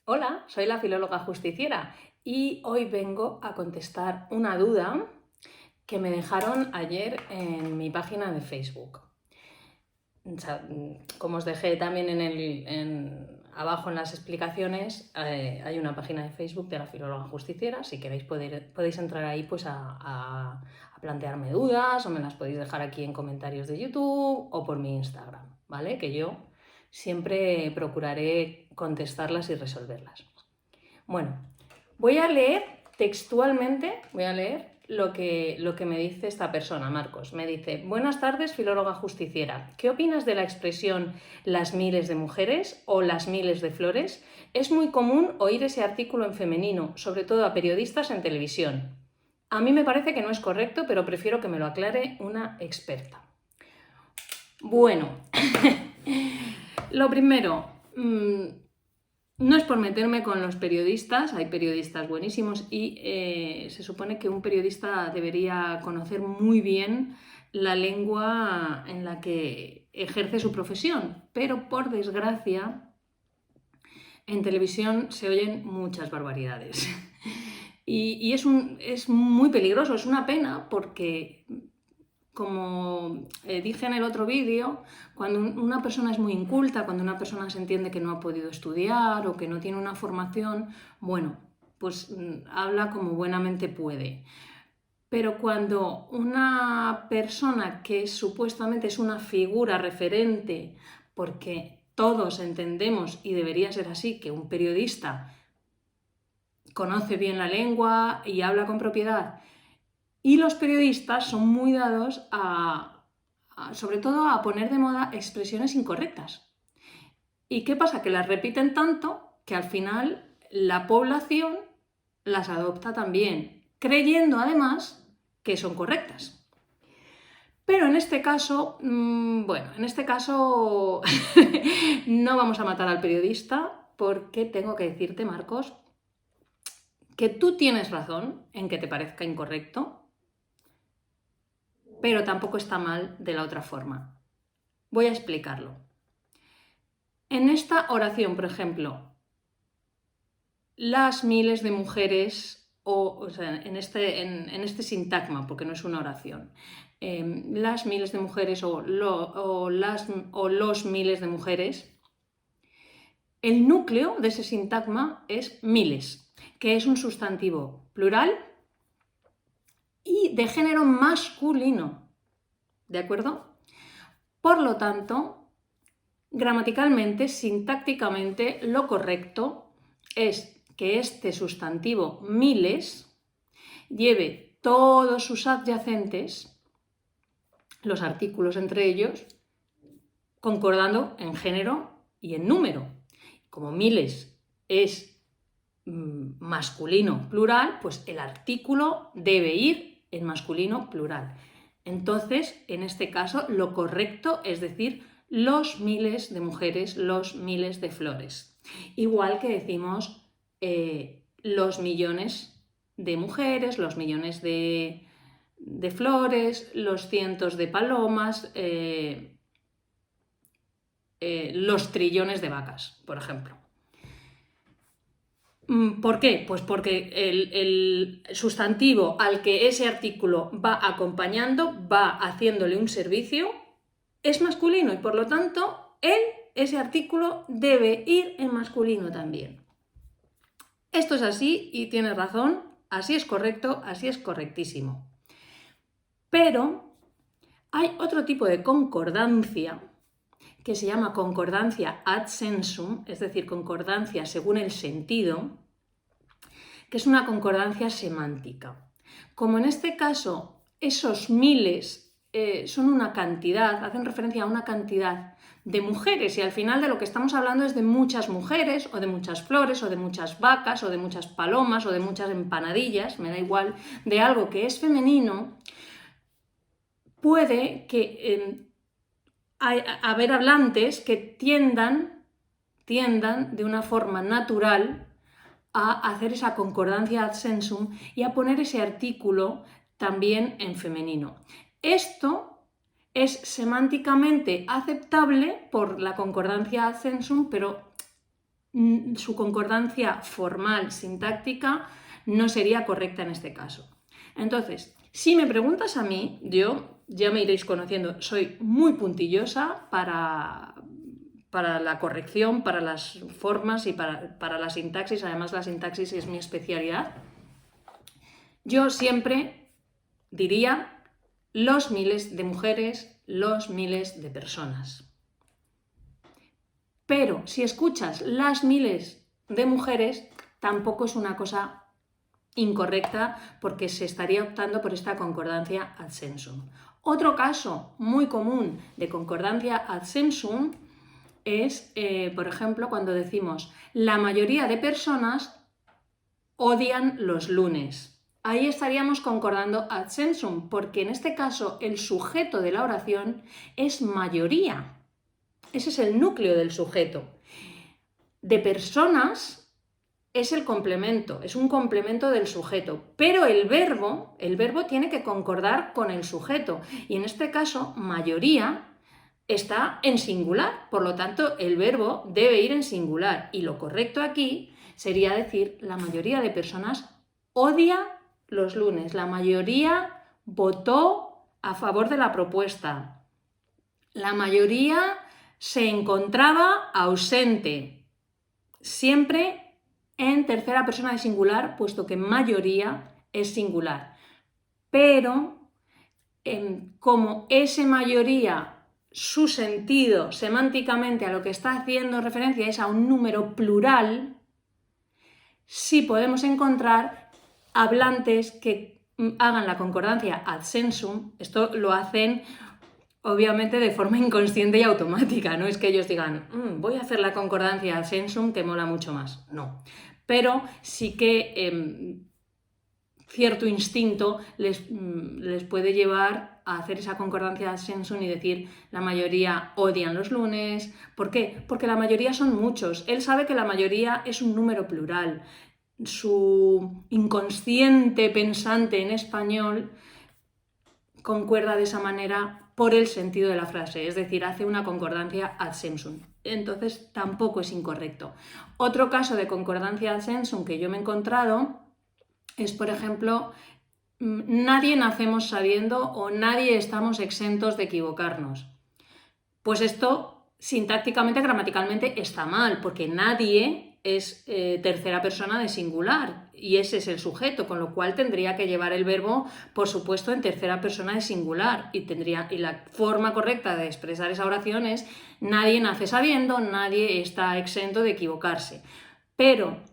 Hola, soy la filóloga justiciera y hoy vengo a contestar una duda que me dejaron ayer en mi página de Facebook. O sea, como os dejé también abajo en las explicaciones, hay una página de Facebook de la filóloga justiciera. Si queréis podéis entrar ahí pues a plantearme dudas, o me las podéis dejar aquí en comentarios de YouTube o por mi Instagram, ¿vale? Que yo siempre procuraré contestarlas y resolverlas. Bueno, voy a leer textualmente, lo que me dice esta persona, Marcos. Me dice: buenas tardes, filóloga justiciera. ¿Qué opinas de la expresión las miles de mujeres o las miles de flores? Es muy común oír ese artículo en femenino, sobre todo a periodistas en televisión. A mí me parece que no es correcto, pero prefiero que me lo aclare una experta. Bueno, lo primero, no es por meterme con los periodistas, hay periodistas buenísimos y se supone que un periodista debería conocer muy bien la lengua en la que ejerce su profesión, pero por desgracia en televisión se oyen muchas barbaridades. Y es muy peligroso, es una pena porque, como dije en el otro vídeo, cuando una persona es muy inculta, cuando una persona se entiende que no ha podido estudiar o que no tiene una formación, bueno, pues habla como buenamente puede. Pero cuando una persona que supuestamente es una figura referente, porque todos entendemos, y debería ser así, que un periodista conoce bien la lengua y habla con propiedad, y los periodistas son muy dados sobre todo a poner de moda expresiones incorrectas. ¿Y qué pasa? Que las repiten tanto que al final la población las adopta también, creyendo además que son correctas. Pero en este caso, bueno, en este caso no vamos a matar al periodista, porque tengo que decirte, Marcos, que tú tienes razón en que te parezca incorrecto, pero tampoco está mal de la otra forma. Voy a explicarlo. En esta oración, por ejemplo, las miles de mujeres, o sea, en este sintagma, porque no es una oración, las miles de mujeres o los miles de mujeres, el núcleo de ese sintagma es miles, que es un sustantivo plural y de género masculino, ¿de acuerdo? Por lo tanto, gramaticalmente, sintácticamente, lo correcto es que este sustantivo miles lleve todos sus adyacentes, los artículos entre ellos, concordando en género y en número. Como miles es masculino plural, pues el artículo debe ir en masculino plural. Entonces, en este caso, lo correcto es decir los miles de mujeres, los miles de flores. Igual que decimos los millones de mujeres, los millones de flores, los cientos de palomas, los trillones de vacas, por ejemplo. ¿Por qué? Pues porque el sustantivo al que ese artículo va acompañando, va haciéndole un servicio, es masculino y por lo tanto ese artículo debe ir en masculino también. Esto es así y tienes razón, así es correcto, así es correctísimo. Pero hay otro tipo de concordancia que se llama concordancia ad sensum, es decir, concordancia según el sentido, que es una concordancia semántica. Como en este caso esos miles son una cantidad, hacen referencia a una cantidad de mujeres y al final de lo que estamos hablando es de muchas mujeres o de muchas flores o de muchas vacas o de muchas palomas o de muchas empanadillas, me da igual, de algo que es femenino, puede que haber hablantes que tiendan de una forma natural a hacer esa concordancia ad sensum y a poner ese artículo también en femenino. Esto es semánticamente aceptable por la concordancia ad sensum, pero su concordancia formal, sintáctica, no sería correcta en este caso. Entonces, si me preguntas a mí, yo, ya me iréis conociendo, soy muy puntillosa para la corrección, para las formas y para la sintaxis. Además, la sintaxis es mi especialidad. Yo siempre diría los miles de mujeres, los miles de personas. Pero si escuchas las miles de mujeres, tampoco es una cosa incorrecta porque se estaría optando por esta concordancia ad sensum. Otro caso muy común de concordancia ad sensum es, por ejemplo, cuando decimos la mayoría de personas odian los lunes. Ahí estaríamos concordando ad sensum, porque en este caso el sujeto de la oración es mayoría. Ese es el núcleo del sujeto. De personas es el complemento, es un complemento del sujeto, pero el verbo tiene que concordar con el sujeto. Y en este caso, mayoría está en singular, por lo tanto el verbo debe ir en singular, y lo correcto aquí sería decir la mayoría de personas odia los lunes, la mayoría votó a favor de la propuesta, la mayoría se encontraba ausente, siempre en tercera persona de singular, puesto que mayoría es singular, pero como ese mayoría, su sentido semánticamente a lo que está haciendo referencia es a un número plural, sí podemos encontrar hablantes que hagan la concordancia ad sensum. Esto lo hacen obviamente de forma inconsciente y automática, no es que ellos digan voy a hacer la concordancia ad sensum que mola mucho más, no, pero sí que cierto instinto les puede llevar a hacer esa concordancia ad sensum y decir la mayoría odian los lunes. ¿Por qué? Porque la mayoría son muchos. Él sabe que la mayoría es un número plural. Su inconsciente pensante en español concuerda de esa manera por el sentido de la frase, es decir, hace una concordancia ad sensum. Entonces tampoco es incorrecto. Otro caso de concordancia ad sensum que yo me he encontrado es, por ejemplo, nadie nacemos sabiendo o nadie estamos exentos de equivocarnos. Pues esto sintácticamente, gramaticalmente está mal, porque nadie es tercera persona de singular y ese es el sujeto, con lo cual tendría que llevar el verbo, por supuesto, en tercera persona de singular y la forma correcta de expresar esa oración es nadie nace sabiendo, nadie está exento de equivocarse. Pero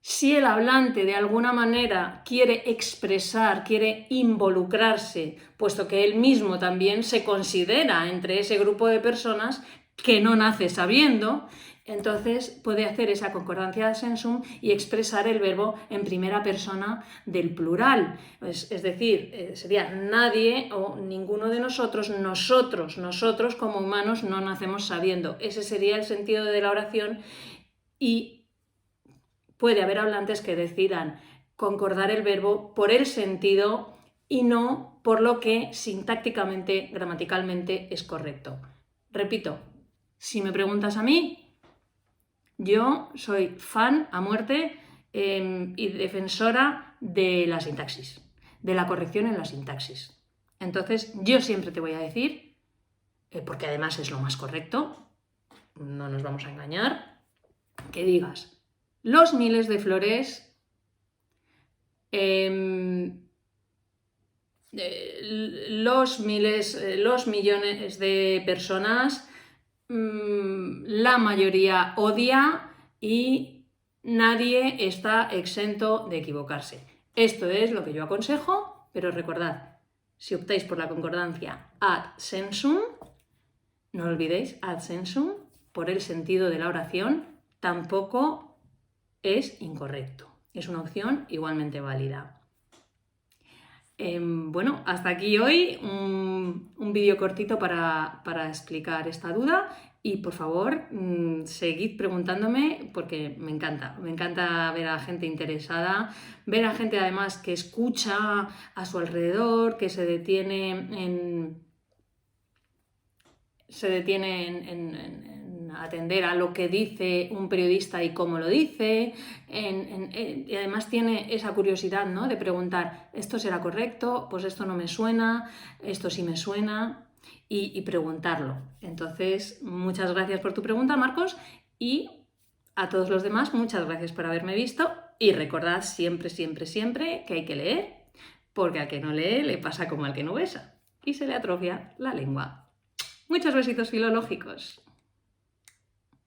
si el hablante de alguna manera quiere expresar, quiere involucrarse, puesto que él mismo también se considera entre ese grupo de personas que no nace sabiendo, entonces puede hacer esa concordancia ad sensum y expresar el verbo en primera persona del plural. Es decir, sería nadie o ninguno de nosotros, nosotros como humanos no nacemos sabiendo. Ese sería el sentido de la oración y puede haber hablantes que decidan concordar el verbo por el sentido y no por lo que sintácticamente, gramaticalmente es correcto. Repito, si me preguntas a mí, yo soy fan a muerte y defensora de la sintaxis, de la corrección en la sintaxis. Entonces, yo siempre te voy a decir, porque además es lo más correcto, no nos vamos a engañar, que digas los miles de flores, los millones de personas, la mayoría odia y nadie está exento de equivocarse. Esto es lo que yo aconsejo, pero recordad, si optáis por la concordancia ad sensum, no olvidéis ad sensum, por el sentido de la oración, tampoco es incorrecto. Es una opción igualmente válida. Bueno, hasta aquí hoy un vídeo cortito para explicar esta duda y por favor seguid preguntándome porque me encanta ver a gente interesada, ver a gente además que escucha a su alrededor, que se detiene en atender a lo que dice un periodista y cómo lo dice, y además tiene esa curiosidad, ¿no?, de preguntar, ¿esto será correcto? Pues esto no me suena, esto sí me suena, y preguntarlo. Entonces, muchas gracias por tu pregunta, Marcos, y a todos los demás, muchas gracias por haberme visto, y recordad siempre, siempre, siempre que hay que leer, porque al que no lee le pasa como al que no besa, y se le atrofia la lengua. Muchos besitos filológicos.